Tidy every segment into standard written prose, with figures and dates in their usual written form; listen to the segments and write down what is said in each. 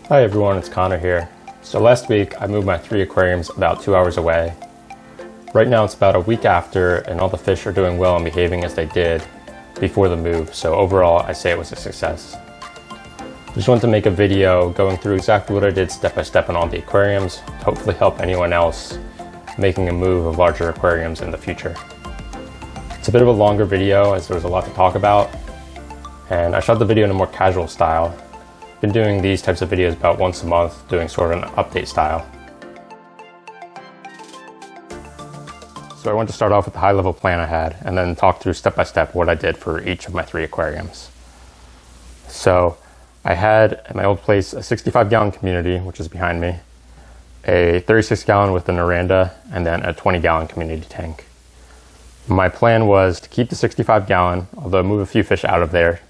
Hi everyone, it's Connor here. So last week I moved my 3 aquariums about 2 hours away. Right now it's about a week after and all the fish are doing well and behaving as they did before the move. So overall I say it was a success. Just wanted to make a video going through exactly what I did step by step on all the aquariums to hopefully help anyone else making a move of larger aquariums in the future. It's a bit of a longer video as there was a lot to talk about, and I shot the video in a more casual style. Been doing these types of videos about once a month, doing sort of an update style. So I want to start off with the high level plan I had and then talk through step by step what I did for each of my 3 aquariums. So I had at my old place a 65-gallon community, which is behind me, a 36-gallon with an Oranda, and then a 20-gallon community tank. My plan was to keep the 65-gallon, although move a few fish out of there,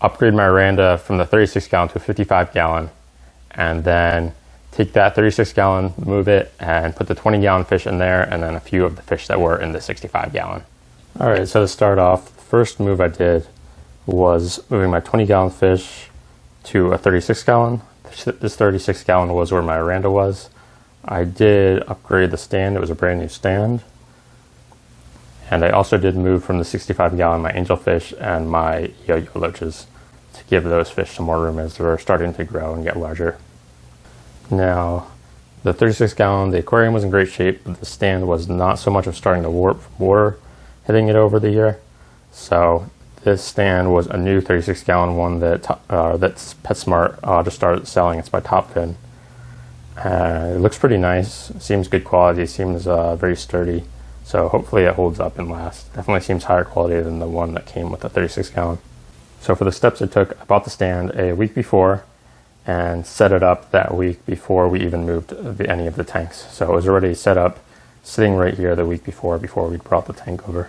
upgrade my Oranda from the 36-gallon to a 55-gallon, and then take that 36-gallon, move it, and put the 20-gallon fish in there, and then a few of the fish that were in the 65-gallon. All right, so to start off, the first move I did was moving my 20-gallon fish to a 36-gallon. This 36-gallon was where my Oranda was. I did upgrade the stand. It was a brand new stand. And I also did move from the 65-gallon my angelfish and my yo-yo loaches to give those fish some more room as they were starting to grow and get larger. Now, the 36-gallon, the aquarium was in great shape, but the stand was not so much of starting to warp from water hitting it over the year. So this stand was a new 36-gallon one that that's PetSmart just started selling. It's by Topfin. It looks pretty nice. It seems good quality. It seems very sturdy. So hopefully it holds up and lasts. Definitely seems higher quality than the one that came with the 36-gallon. So for the steps it took, I bought the stand a week before and set it up that week before we even moved any of the tanks. So it was already set up, sitting right here the week before we brought the tank over.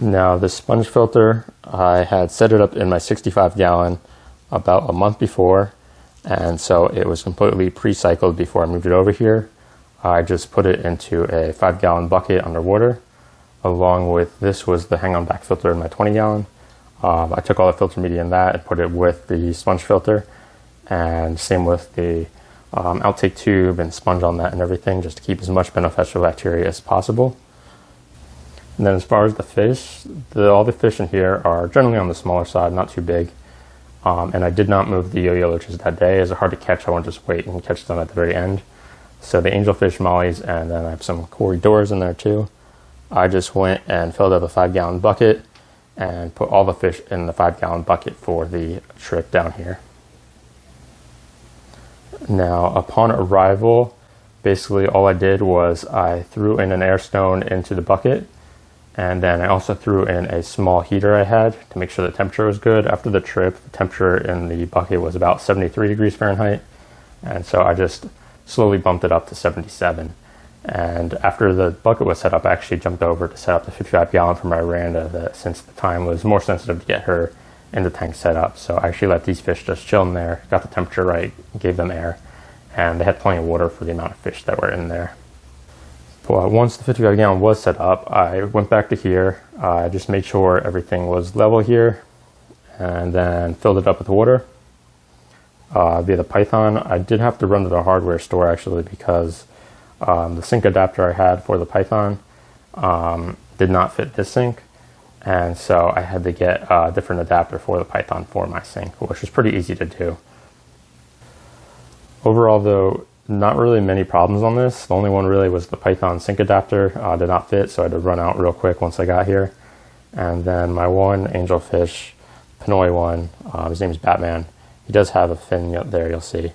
Now the sponge filter, I had set it up in my 65-gallon about a month before, and so it was completely pre-cycled before I moved it over here. I just put it into a 5-gallon bucket underwater. Along with this was the hang-on back filter in my 20-gallon. I took all the filter media in that and put it with the sponge filter, and same with the outtake tube and sponge on that and everything, just to keep as much beneficial bacteria as possible. And then as far as the fish, all the fish in here are generally on the smaller side, not too big. And I did not move the yo-yo loaches that day. As they're hard to catch, I want to just wait and catch them at the very end. So the angelfish, mollies, and then I have some cory doors in there too. I just went and filled up a 5-gallon bucket and put all the fish in the 5-gallon bucket for the trip down here. Now, upon arrival, basically all I did was I threw in an air stone into the bucket, and then I also threw in a small heater I had to make sure the temperature was good. After the trip, the temperature in the bucket was about 73 degrees Fahrenheit, and so I just slowly bumped it up to 77. And after the bucket was set up, I actually jumped over to set up the 55-gallon for my Oranda, that since the time was more sensitive to get her in the tank set up. So I actually let these fish just chill in there, got the temperature right, gave them air, and they had plenty of water for the amount of fish that were in there. But once the 55-gallon was set up, I went back to here. I just made sure everything was level here, and then filled it up with water. Via the Python. I did have to run to the hardware store actually because the sink adapter I had for the Python did not fit this sink, and so I had to get a different adapter for the Python for my sink, which was pretty easy to do. Overall though, not really many problems on this. The only one really was the Python sink adapter did not fit, so I had to run out real quick once I got here. And then my one angelfish, Pinoy one, his name is Batman. He does have a fin there, you'll see.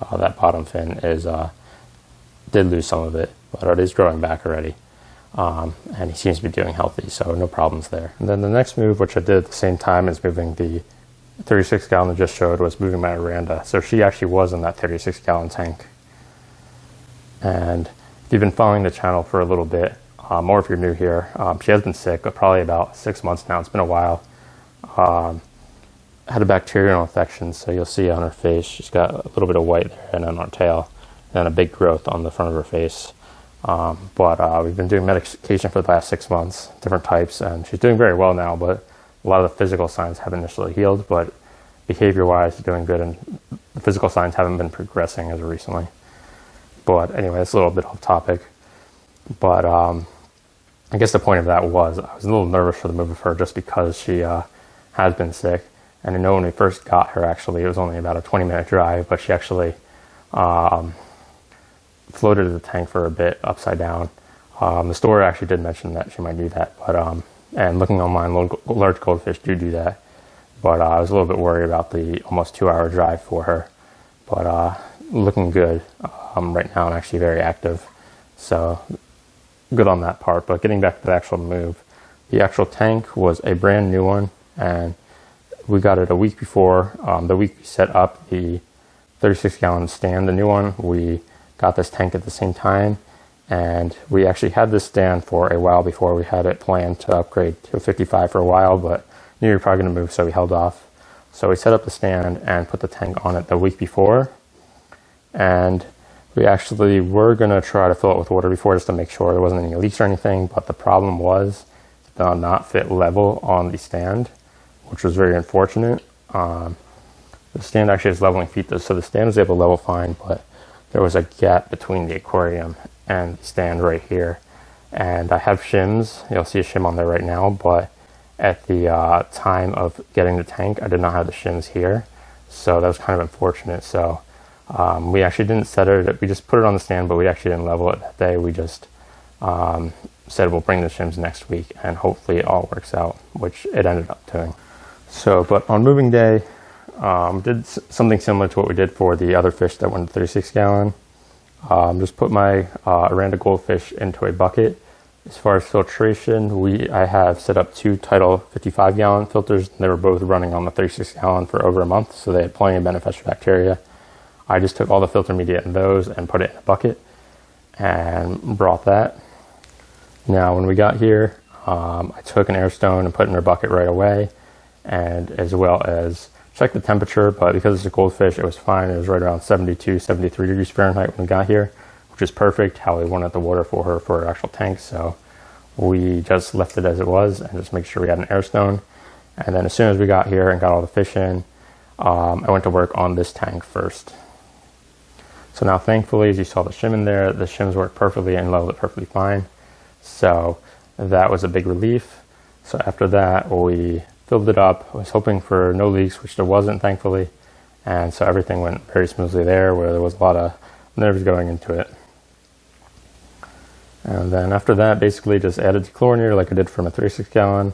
That bottom fin did lose some of it, but it is growing back already. And he seems to be doing healthy, so no problems there. And then the next move, which I did at the same time as moving the 36-gallon I just showed, was moving my Oranda. So she actually was in that 36-gallon tank. And if you've been following the channel for a little bit, or if you're new here, she has been sick, but probably about 6 months now. It's been a while. Had a bacterial infection, so you'll see on her face she's got a little bit of white there, and on her tail, and a big growth on the front of her face. But we've been doing medication for the past 6 months, different types, and she's doing very well now, but a lot of the physical signs haven't initially healed, but behavior-wise, he's doing good, and the physical signs haven't been progressing as of recently. But anyway, it's a little bit off topic. But I guess the point of that was I was a little nervous for the move of her just because she has been sick. And I know when we first got her, actually, it was only about a 20-minute drive, but she actually floated the tank for a bit upside down. The store actually did mention that she might do that, but and looking online, large goldfish do that. But I was a little bit worried about the almost 2-hour drive for her. But looking good right now and actually very active. So good on that part. But getting back to the actual move, the actual tank was a brand new one, and we got it a week before. The week we set up the 36-gallon stand, the new one, we got this tank at the same time. And we actually had this stand for a while before. We had it planned to upgrade to a 55 for a while, but knew we were probably going to move, so we held off. So we set up the stand and put the tank on it the week before. And we actually were going to try to fill it with water before just to make sure there wasn't any leaks or anything. But the problem was it did not fit level on the stand, which was very unfortunate. The stand actually has leveling feet, so the stand was able to level fine, but there was a gap between the aquarium and the stand right here. And I have shims. You'll see a shim on there right now, but at the time of getting the tank, I did not have the shims here. So that was kind of unfortunate. So we actually didn't set it. We just put it on the stand, but we actually didn't level it that day. We just said we'll bring the shims next week, and hopefully it all works out, which it ended up doing. So, but on moving day, did something similar to what we did for the other fish that went to 36-gallon. Just put my Aranda goldfish into a bucket. As far as filtration, I have set up 2 Untitled 55-gallon filters. They were both running on the 36-gallon for over a month, so they had plenty of beneficial bacteria. I just took all the filter media in those and put it in a bucket and brought that. Now, when we got here, I took an air stone and put it in our bucket right away, and as well as checked the temperature, but because it's a goldfish, it was fine. It was right around 72, 73 degrees Fahrenheit when we got here, which is perfect how we wanted the water for her for our actual tank. So we just left it as it was and just make sure we had an air stone. And then as soon as we got here and got all the fish in, I went to work on this tank first. So now thankfully, as you saw the shim in there, the shims worked perfectly and leveled it perfectly fine. So that was a big relief. So after that, we filled it up. I was hoping for no leaks, which there wasn't, thankfully. And so everything went very smoothly there, where there was a lot of nerves going into it. And then after that, basically just added chlorinator like I did from a 36-gallon,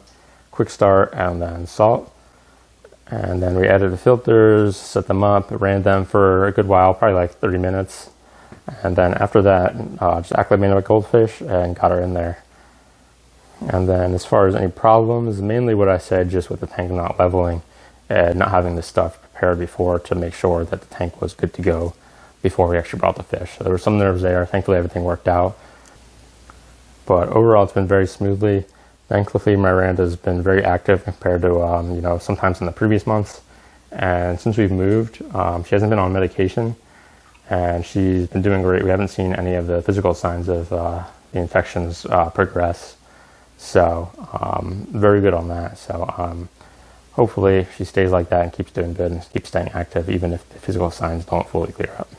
quick start, and then salt. And then we added the filters, set them up, ran them for a good while, probably like 30 minutes. And then after that, just acclimated my goldfish and got her in there. And then as far as any problems, mainly what I said, just with the tank not leveling and not having the stuff prepared before to make sure that the tank was good to go before we actually brought the fish. So there were some nerves there. Thankfully, everything worked out. But overall, it's been very smoothly. Thankfully, my Miranda has been very active compared to, sometimes in the previous months. And since we've moved, she hasn't been on medication, and she's been doing great. We haven't seen any of the physical signs of the infections progress. So very good on that. So hopefully she stays like that and keeps doing good and keeps staying active, even if the physical signs don't fully clear up.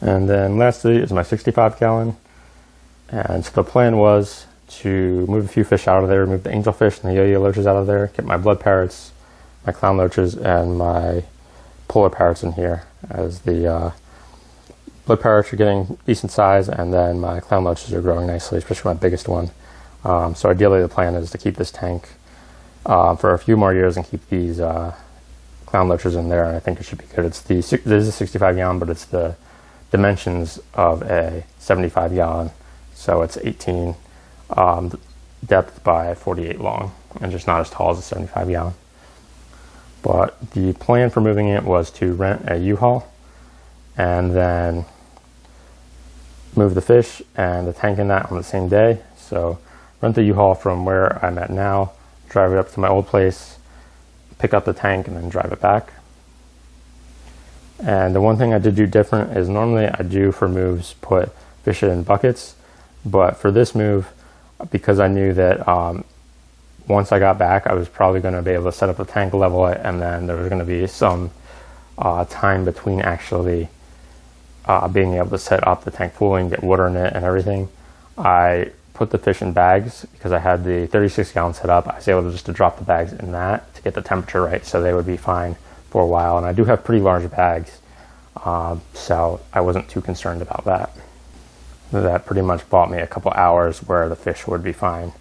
And then lastly is my 65-gallon. And so the plan was to move a few fish out of there, move the angelfish and the yo-yo loaches out of there, get my blood parrots, my clown loaches, and my polar parrots in here, as the blood parrots are getting decent size, and then my clown loaches are growing nicely, especially my biggest one. So ideally the plan is to keep this tank for a few more years and keep these clown loaches in there, and I think it should be good. It is a 65-gallon, but it's the dimensions of a 75-gallon, so it's 18 depth by 48 long, and just not as tall as a 75-gallon. But the plan for moving it was to rent a U-Haul and then move the fish and the tank in that on the same day. So rent the U-Haul from where I'm at now, drive it up to my old place, pick up the tank, and then drive it back. And the one thing I did do different is normally I do for moves put fish in buckets, but for this move, because I knew that once I got back, I was probably going to be able to set up the tank, level it, and then there was going to be some time between actually being able to set up the tank fully and get water in it and everything. I put the fish in bags because I had the 36-gallon set up. I was able to drop the bags in that to get the temperature right so they would be fine for a while. And I do have pretty large bags, so I wasn't too concerned about that. That pretty much bought me a couple hours where the fish would be fine,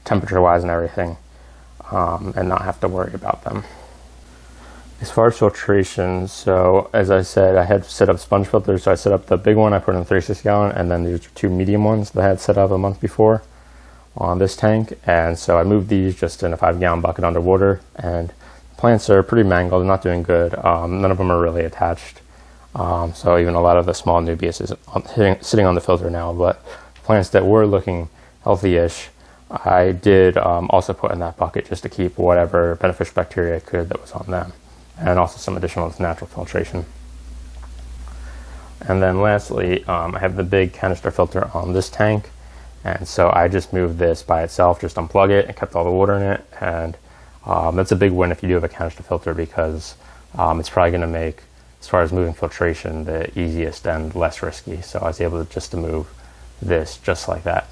temperature-wise and everything, and not have to worry about them. As far as filtration, so as I said, I had set up sponge filters. So I set up the big one, I put in a 36-gallon, and then these are 2 medium ones that I had set up a month before on this tank. And so I moved these just in a 5-gallon bucket underwater, and plants are pretty mangled, they're not doing good. None of them are really attached. So even a lot of the small nubias is sitting on the filter now, but plants that were looking healthy-ish, I did also put in that bucket just to keep whatever beneficial bacteria I could that was on them, and also some additional natural filtration. And then lastly, I have the big canister filter on this tank, and so I just moved this by itself, just unplug it and kept all the water in it. And that's a big win if you do have a canister filter, because it's probably going to make, as far as moving filtration, the easiest and less risky. So I was able to move this just like that.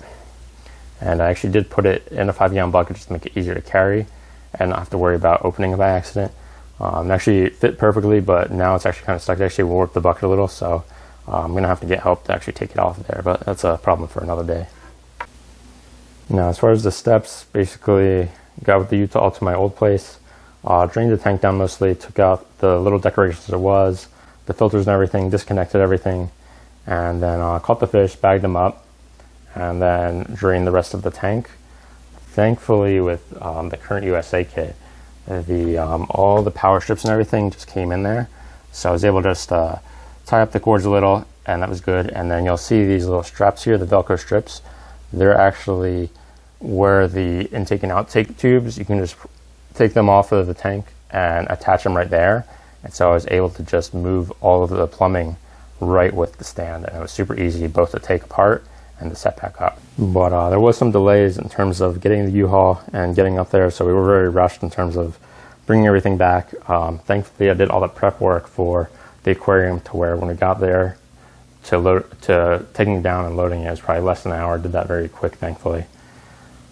And I actually did put it in a 5-gallon bucket just to make it easier to carry and not have to worry about opening it by accident. It actually fit perfectly, but now it's actually kind of stuck. It actually warped the bucket a little, so I'm going to have to get help to actually take it off there, but that's a problem for another day. Now, as far as the steps, basically got with the Utah to my old place, drained the tank down mostly, took out the little decorations there was, the filters and everything, disconnected everything, and then caught the fish, bagged them up, and then drained the rest of the tank. Thankfully, with the current USA kit, all the power strips and everything just came in there, so I was able to just tie up the cords a little, and that was good. And then you'll see these little straps here, the Velcro strips. They're actually where the intake and outtake tubes, you can just take them off of the tank and attach them right there. And so I was able to just move all of the plumbing right with the stand, and it was super easy both to take apart and to set back up. But there was some delays in terms of getting the U-Haul and getting up there, so we were very rushed in terms of bringing everything back. Thankfully, I did all the prep work for the aquarium to where when we got there to taking it down and loading it was probably less than an hour. Did that very quick, thankfully.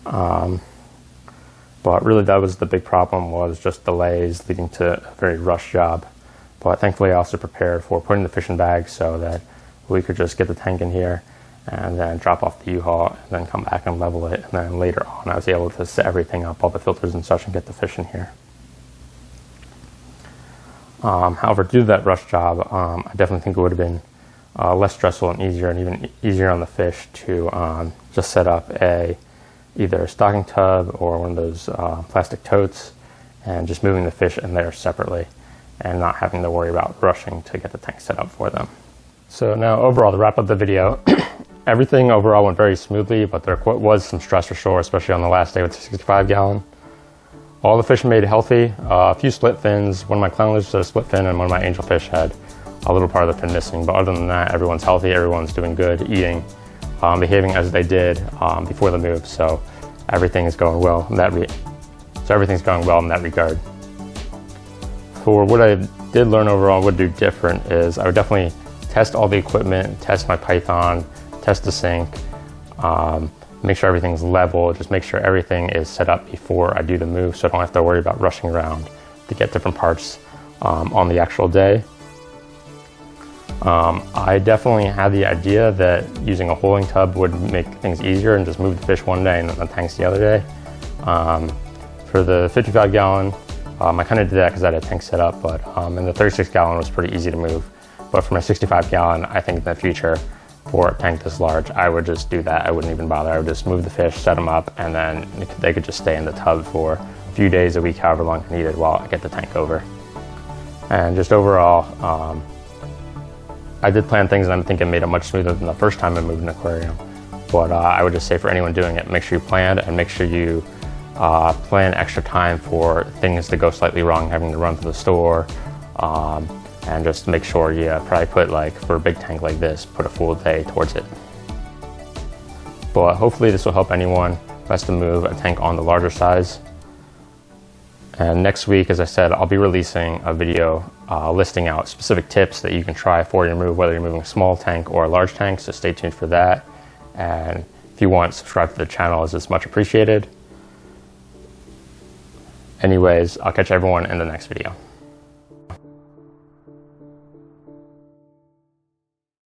But really that was the big problem, was just delays leading to a very rushed job. But thankfully I also prepared for putting the fish in bags so that we could just get the tank in here and then drop off the U-Haul and then come back and level it. And then later on I was able to set everything up, all the filters and such, and get the fish in here. However, to do that rush job, I definitely think it would have been less stressful and easier, and even easier on the fish to just set up either a stocking tub or one of those plastic totes, and just moving the fish in there separately and not having to worry about rushing to get the tank set up for them. So now overall, to wrap up the video, everything overall went very smoothly, but there was some stress for sure, especially on the last day with the 65-gallon. All the fish made healthy, a few split fins. One of my clown lizards had a split fin, and one of my angelfish had a little part of the fin missing. But other than that, everyone's healthy, everyone's doing good, eating, behaving as they did before the move. So everything is going well in that regard. For what I did learn overall, what to do different is I would definitely test all the equipment, test my Python, test the sink, make sure everything's level, just make sure everything is set up before I do the move, so I don't have to worry about rushing around to get different parts on the actual day. I definitely had the idea that using a holding tub would make things easier and just move the fish one day and then the tanks the other day. For the 55-gallon, I kind of did that because I had a tank set up, but and the 36-gallon was pretty easy to move. But for my 65-gallon, I think in the future, for a tank this large, I would just do that. I wouldn't even bother. I would just move the fish, set them up, and then they could just stay in the tub for a few days, a week, however long I needed while I get the tank over. And just overall, I did plan things, and I think it made it much smoother than the first time I moved an aquarium. But I would just say for anyone doing it, make sure you plan, and make sure you plan extra time for things to go slightly wrong, having to run to the store, and just make sure you probably put, like, for a big tank like this, put a full day towards it. But hopefully this will help anyone best to move a tank on the larger size. And next week, as I said, I'll be releasing a video listing out specific tips that you can try for your move, whether you're moving a small tank or a large tank, so stay tuned for that. And if you want, subscribe to the channel, as it's much appreciated. Anyways, I'll catch everyone in the next video.